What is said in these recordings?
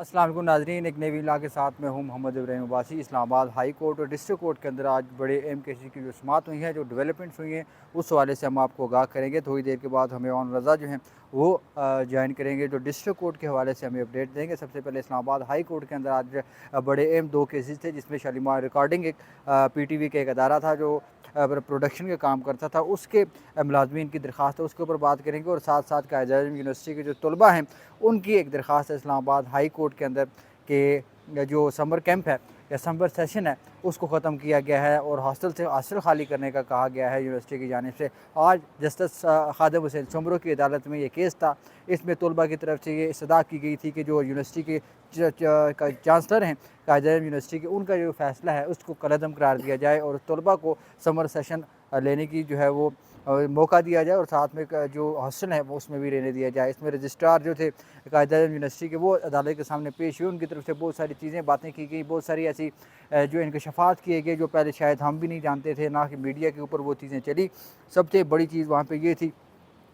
अस्सलाम वालेकुम नाज़रीन, एक नई वीडियो के साथ मैं हूं मोहम्मद इब्राहिम अब्बासी। इस्लामाबाद हाई कोर्ट और डिस्ट्रिक्ट कोर्ट के अंदर आज बड़े अहम केसेस की जो समाअत हुई हैं, जो डेवलपमेंट्स हुई हैं, उस हवाले से हम आपको आगाह करेंगे। थोड़ी देर के बाद हमें ऑन रज़ा जो हैं वो ज्वाइन करेंगे, जो डिस्ट्रिक्ट कोर्ट के हवाले से हमें अपडेट देंगे। सबसे पहले इस्लामाबाद हाई कोर्ट के अंदर आज बड़े अहम दो केसेस थे, जिसमें शालीमार रिकॉर्डिंग एक PTV का एक अदारा था जो प्रोडक्शन का काम करता था, उसके मुलाजमीन की दरख्वास्त है, उसके ऊपर बात करेंगे। और साथ साथ कायद आज़म यूनिवर्सिटी के जो तलबा हैं उनकी एक दरख्वास्त है इस्लामाबाद हाई कोर्ट के अंदर कि जो समर कैंप है या समर सेशन है उसको ख़त्म किया गया है और हॉस्टल से हॉस्टल खाली करने का कहा गया है यूनिवर्सिटी की जानिब से। आज जस्टिस खादिम हुसैन सुमरो की अदालत में ये केस था। इसमें तलबा की तरफ से ये इस्तदा की गई थी कि जो यूनिवर्सिटी के चांसलर हैं कायद आज़म यूनिवर्सिटी के, उनका जो फ़ैसला है उसको कलअदम करार दिया जाए और तलबा को समर सेशन लेने की जो है वो मौका दिया जाए और साथ में जो हॉस्टल है वो उसमें भी रहने दिया जाए। इसमें रजिस्ट्रार जो थे कायद आज़म यूनिवर्सिटी के, वो अदालत के सामने पेश हुए। उनकी तरफ से बहुत सारी चीज़ें बातें की गई, बहुत सारी ऐसी जो इंकशाफात किए गए जो पहले शायद हम भी नहीं जानते थे, ना कि मीडिया के ऊपर वो चीज़ें चली। सबसे बड़ी चीज़ वहाँ पर ये थी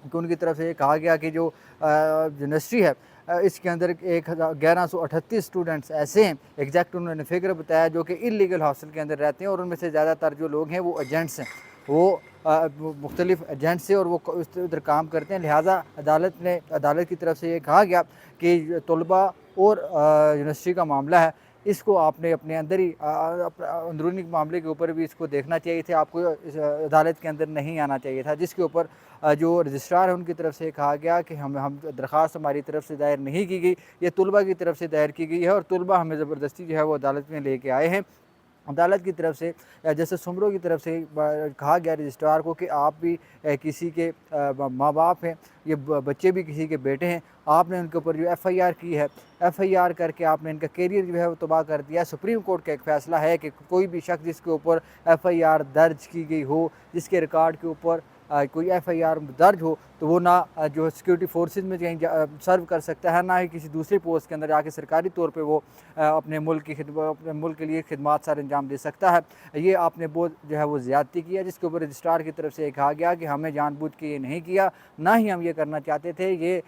कि उनकी तरफ से ये कहा गया कि जो यूनिवर्सिटी है इसके अंदर 1138 स्टूडेंट्स ऐसे हैं, एग्जैक्ट उन्होंने फिगर बताया, जो कि इलीगल हॉस्टल के अंदर रहते हैं और उनमें से ज़्यादातर जो लोग हैं वो एजेंट्स हैं, वो मुख्तलिफ एजेंट से और वो उधर काम करते हैं। लिहाजा अदालत की तरफ से ये कहा गया कि तलबा और यूनिवर्सिटी का मामला है, इसको आपने अपने अंदर ही अंदरूनी मामले के ऊपर भी इसको देखना चाहिए था, आपको इस अदालत के अंदर नहीं आना चाहिए था। जिसके ऊपर जो रजिस्ट्रार है उनकी तरफ से कहा गया कि हम दरख्वास्त हमारी तरफ से दायर नहीं की गई, ये तलबा की तरफ से दायर की गई है और तलबा हमें ज़बरदस्ती जो है वो अदालत में लेके आए हैं। अदालत की तरफ से जैसे सुमरों की तरफ से कहा गया रजिस्ट्रार को कि आप भी किसी के माँ बाप हैं, ये बच्चे भी किसी के बेटे हैं, आपने उनके ऊपर जो FIR की है, FIR करके आपने इनका कैरियर जो है वो तबाह कर दिया। सुप्रीम कोर्ट का एक फ़ैसला है कि कोई भी शख्स जिसके ऊपर FIR दर्ज की गई हो, जिसके रिकॉर्ड के ऊपर कोई FIR दर्ज हो, तो वो ना जो सिक्योरिटी फोर्सेस में कहीं सर्व कर सकता है, ना ही किसी दूसरी पोस्ट के अंदर जाके सरकारी तौर पे वो अपने मुल्क के लिए खिदमत सर अंजाम दे सकता है। ये आपने बहुत जो है वो ज़्यादती किया, जिसके ऊपर रजिस्ट्रार की तरफ से कहा गया कि हमें जानबूझ के ये नहीं किया, ना ही हम ये करना चाहते थे, ये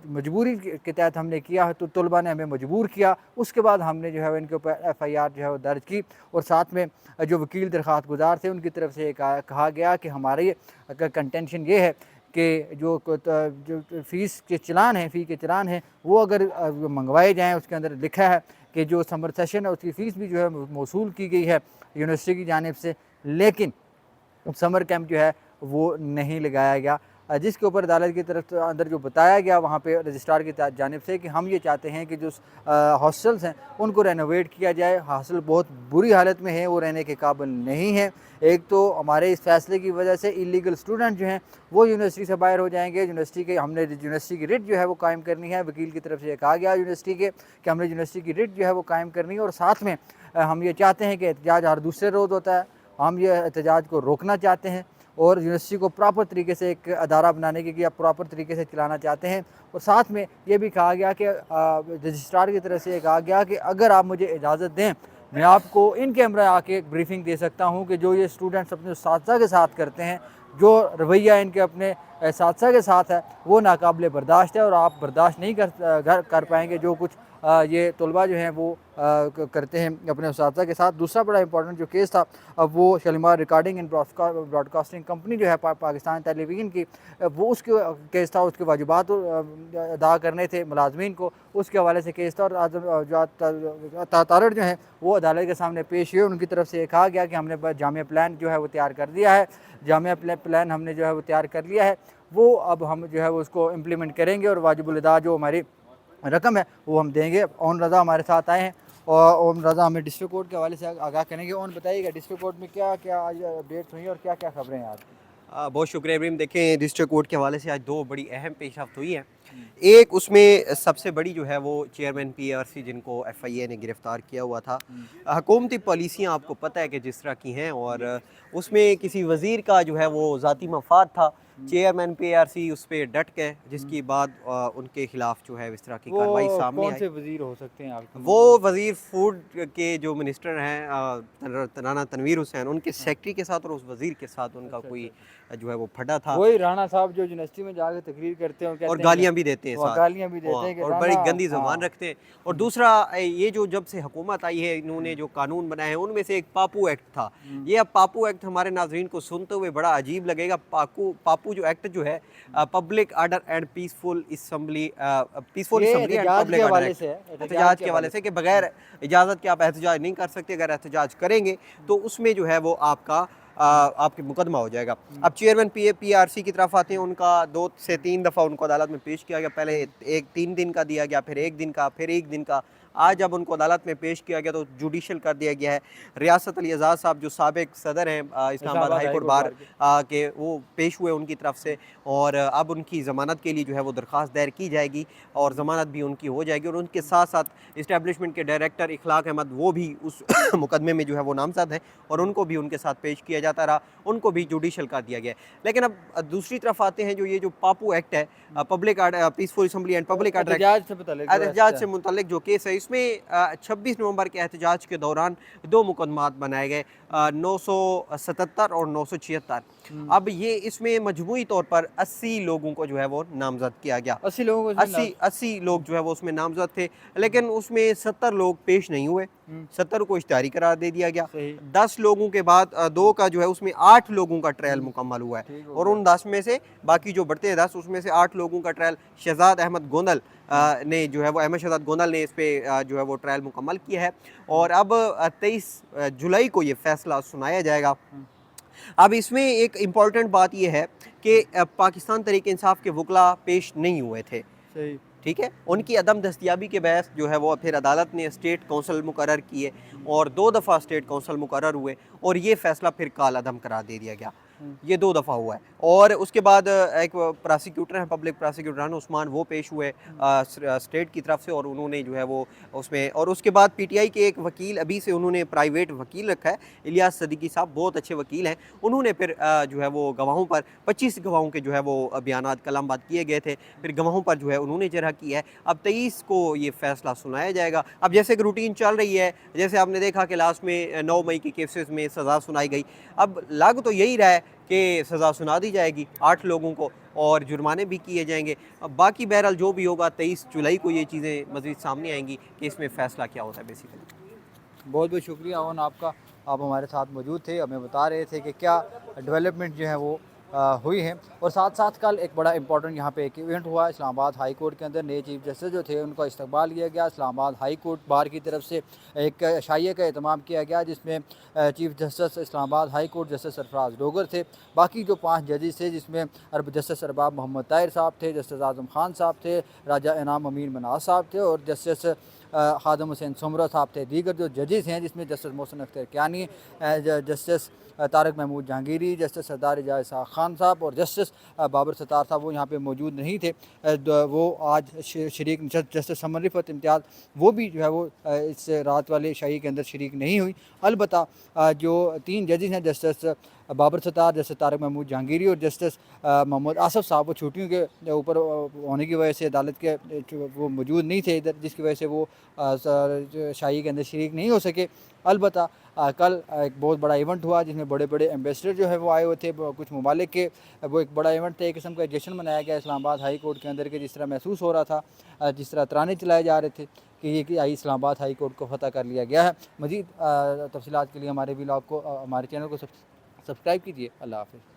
मजबूरी के तहत हमने किया है, तो तलबा ने हमें मजबूर किया। उसके बाद हमने जो है इनके ऊपर FIR जो है वो दर्ज की और साथ में जो वकील दरख्वास्त गुजार थे उनकी तरफ से कहा गया कि हमारी कंटेंशन ये है कि जो फ़ीस के चलान हैं, फ़ी के चलान हैं, वो अगर मंगवाए जाएँ, उसके अंदर लिखा है कि जो समर सेशन है उसकी फ़ीस भी जो है मौसूल की गई है यूनिवर्सिटी की जानिब से, लेकिन समर कैंप जो है वो नहीं लगाया गया। जिसके ऊपर अदालत की तरफ अंदर जो बताया गया वहाँ पे रजिस्ट्रार की जानिब से कि हम ये चाहते हैं कि जो हॉस्टल्स हैं उनको रेनोवेट किया जाए। हॉस्टल बहुत बुरी हालत में है, वो रहने के काबिल नहीं है। एक तो हमारे इस फैसले की वजह से इलीगल स्टूडेंट जो हैं वो यूनिवर्सिटी से बाहर हो जाएंगे। हमने यूनिवर्सिटी की रिट जो है वो कायम करनी है। वकील की तरफ से ये कहा गया यूनिवर्सिटी के कि हमने यूनिवर्सिटी की रिट जो है वो कायम करनी है और साथ में हम ये चाहते हैं कि एहतजाज हर दूसरे रोज़ होता है, हम ये एहतजाज को रोकना चाहते हैं और यूनिवर्सिटी को प्रॉपर तरीके से एक अदारा बनाने की प्रॉपर तरीके से चलाना चाहते हैं। और साथ में ये भी कहा गया कि रजिस्ट्रार की तरफ से कहा गया कि अगर आप मुझे इजाज़त दें, मैं आपको इन कैमरा आके एक ब्रीफिंग दे सकता हूँ कि जो ये स्टूडेंट्स अपने उस्ताद के साथ करते हैं, जो रवैया इनके अपने साथी के साथ है, वो नाकाबिले बर्दाश्त है और आप बर्दाश्त नहीं कर पाएंगे जो कुछ ये तलबा जो हैं वो करते हैं अपने उस्ताद के साथ। दूसरा बड़ा इंपॉर्टेंट जो केस था, अब वो Shalimar recording and broadcasting company जो है पाकिस्तान टेलीविज़न की, वो उसके केस था, उसके वाजिबात अदा करने थे मुलाजमीन को, उसके हवाले से केस था। और तारड़ जो है वो अदालत के सामने पेश हुए। उनकी तरफ से कहा गया कि हमने जामिया प्लान जो है वो तैयार कर दिया है, जामिया प्लान हमने जो है वो तैयार कर लिया है, वो अब हम जो है वो उसको इम्प्लीमेंट करेंगे और वाजिबुल अदा जो हमारी रकम है वो हम देंगे। ओन रज़ा हमारे साथ आए हैं और ओन रज़ा हमें डिस्ट्रिक्ट कोर्ट के हवाले से आगाह करेंगे। ओन बताइएगा डिस्ट्रिक्ट कोर्ट में क्या क्या आज अपडेट्स हुई और क्या क्या खबरें हैं आज की? बहुत शुक्रिया इब्राहिम। देखें, डिस्ट्रिक्ट कोर्ट के हवाले से आज दो बड़ी अहम पेशरफ्त हुई हैं। एक उसमें सबसे बड़ी जो है वो चेयरमैन PRC जिनको FIA ने गिरफ़्तार किया हुआ था। हुकूमती पॉलिसियाँ आपको पता है कि जिस तरह की हैं और उसमें किसी वज़ीर का जो है वो ज़ाती मफाद था चेयरमैन पीआरसी उस पर डट गए, जिसके बाद उनके खिलाफ जो है इस तरह की कार्रवाई वो सामने कौन आई। से वजीर हो सकते हैं आपके वो नज़र वज़ीर फूड के जो मिनिस्टर हैं राना तनवीर हुसैन, उनके में? हाँ। सेक्रेटरी के साथ और उस वज़ीर के साथ उनका अच्छा अच्छा कोई अच्छा। जो है वो फटा था, वही राणा साहब जो यूनिवर्सिटी में जाके तकरीर करते हैं और और कहते हैं कि गालियाँ भी देते हैं वो साथ। गालियाँ भी देते हैं कि और बड़ी राणा। गंदी ज़ुबान हाँ। रखते हैं। और दूसरा ये जो जब से हुकूमत आई है, इन्होंने जो कानून बनाए हैं उनमें से एक पापू एक्ट था। ये अब पापू एक्ट हमारे नाज़रीन को सुनते हुए बड़ा अजीब लगेगा। पापू जो एक्ट जो है पब्लिक आर्डर एंड पीसफुल ये असम्बली एंड एहतजाज के पब्लिक आर्डर हवाले एक्ट, से है, एहतजाज एहतजाज के के हवाले हवाले से से। कि बगैर इजाज़त के आप एहतजाज नहीं कर सकते। अगर एहतजाज करेंगे तो उसमें जो है वो आपके मुकदमा हो जाएगा। अब चेयरमैन पीआरसी की तरफ आते हैं। उनका 2 से 3 दफ़ा उनको अदालत में पेश किया गया। पहले एक 3 दिन का दिया गया, फिर 1 दिन का, फिर 1 दिन का। आज जब उनको अदालत में पेश किया गया तो जुडिशल कर दिया गया है। रियासत अली एजाज साहब जो साबिक सदर हैं Islamabad Islamabad high high court court bar bar के। के, वो पेश हुए उनकी तरफ से, और अब उनकी ज़मानत के लिए जो है वो दरख्वास्त दायर की जाएगी और ज़मानत भी उनकी हो जाएगी। और उनके साथ साथ इस्टेब्लिशमेंट के डायरेक्टर इखलाक अहमद, वो भी उस मुकदमे में जो है वो नामजद हैं और उनको भी उनके साथ पेश किया जाता रहा, उनको भी जुडिशल कर दिया गया है। लेकिन अब दूसरी तरफ आते हैं, जो ये जो पापू एक्ट है, public peaceful assembly and public order act, एहतजाज से मुतालिक जो एहतजाज है। से मुतल्लिक जो केस है, इसमें 26 नवंबर के एहतजाज के दौरान 2 मुकदमात बनाए गए, 977 और 976। अब ये इसमें मजमूई तौर पर 80 लोगों को जो है वो नामजद किया गया। 80 लोगों को इसमें 80 लोग जो है वो उसमें नामजद थे, लेकिन उसमें 70 लोग पेश नहीं हुए, 70 को इश्तिहारी करार दे दिया गया। सही 10 लोगों के बाद 2 का जो है उसमें 8 लोगों का ट्रायल मुकम्मल हुआ है, ठीक हो और गया। उन 10 में से बाकी जो बढ़ते हैं 10, उसमें से 8 लोगों का ट्रायल शहजाद अहमद गोंदल ने जो है वो, अहमद शहजाद गोंदल ने इस पे जो है वो ट्रायल मुकम्मल किया है। और अब 23 जुलाई को ये फैसला सुनाया जाएगा। अब इसमें एक इम्पॉर्टेंट बात यह है कि पाकिस्तान तहरीक इंसाफ के वकला पेश नहीं हुए थे, सही। ठीक है। उनकी अदम दस्तयाबी के बहस जो है वो फिर अदालत ने स्टेट कौंसल मुकर्रर किए, और 2 दफ़ा स्टेट कौंसल मुकर्रर हुए, और ये फ़ैसला फिर काल अदम करार दे दिया गया। ये 2 दफ़ा हुआ है। और उसके बाद एक प्रोसिक्यूटर हैं, पब्लिक प्रोसिक्यूटर राना उस्मान, वो पेश हुए स्टेट की तरफ से, और उन्होंने जो है वो उसमें, और उसके बाद पीटीआई के एक वकील, अभी से उन्होंने प्राइवेट वकील रखा है, इलियास सदीकी साहब, बहुत अच्छे वकील हैं। उन्होंने फिर जो है वो गवाहों पर 25 गवाहों के जो है वो बयानात कलामबाद किए गए थे, फिर गवाहों पर जो है उन्होंने जरह किया है। अब 23 को ये फैसला सुनाया जाएगा। अब जैसे कि रूटीन चल रही है, जैसे आपने देखा कि लास्ट में 9 मई के केसेस में सज़ा सुनाई गई, अब लग तो यही रहा है कि सज़ा सुना दी जाएगी 8 लोगों को, और जुर्माने भी किए जाएंगे। अब बाकी बहरहाल जो भी होगा, 23 जुलाई को ये चीज़ें मज़ीद सामने आएंगी कि इसमें फ़ैसला क्या होता है बेसिकली। बहुत बहुत शुक्रिया ओन आपका, आप हमारे साथ मौजूद थे, हमें बता रहे थे कि क्या डेवलपमेंट जो है वो हुई है। और साथ साथ कल एक बड़ा इंपॉर्टेंट यहाँ पे एक इवेंट हुआ इस्लामाबाद हाई कोर्ट के अंदर। नए चीफ जस्टिस जो थे उनका इस्तकबाल किया गया। इस्लामाबाद हाई कोर्ट बार की तरफ से एक शाइए का एहतमाम किया गया, जिसमें chief justice Islamabad high court justice Sarfaraz Dogar थे। बाकी जो 5 जजेस थे, जिसमें जस्टिस अरबाब मोहम्मद ताहिर साहब थे, जस्टिस आज़म खान साहब थे, राजा इनाम अमीर मनाज साहब थे, और जस्टिस खादम हुसैन सुमरा साहब थे। दीगर जो जजेस हैं, जिसमें justice Mohsin Akhtar Kiyani, justice Tariq Mahmood Jahangiri, justice Sardar Ejaz Khan sahab और जस्टिस बाबर सत्तार साहब, वो यहाँ पे मौजूद नहीं थे। वो आज शरीक, जस्टिस समन रिफत इम्तियाज़, वो भी जो है वो इस रात वाले शाही के अंदर शरीक नहीं हुई। अलबत्ता जो 3 जजेस हैं, जस्टिस बाबर सत्तार, जस्टिस तारक महमूद जहांगीरी और जस्टिस मोहम्मद आसफ़ साहब, वो छुट्टियों के ऊपर होने की वजह से अदालत के वो मौजूद नहीं थे इधर, जिसकी वजह से वो शाही के अंदर शरीक नहीं हो सके। अलबत्ता कल एक बहुत बड़ा इवेंट हुआ, जिसमें बड़े बड़े एम्बेसडर जो है वो आए हुए थे कुछ ममालिक के। वो एक बड़ा इवेंट था, एक किस्म का जश्न मनाया गया इस्लामाबाद हाई कोर्ट के अंदर के, जिस तरह महसूस हो रहा था, जिस तरह तराने चलाए जा रहे थे कि ये कि इस्लामाबाद हाई कोर्ट को फ़तह कर लिया गया है। मज़ीद तफसीलात के लिए हमारे व्लॉग को, हमारे चैनल को सब्सक्राइब कीजिए। अल्लाह हाफ़िज़।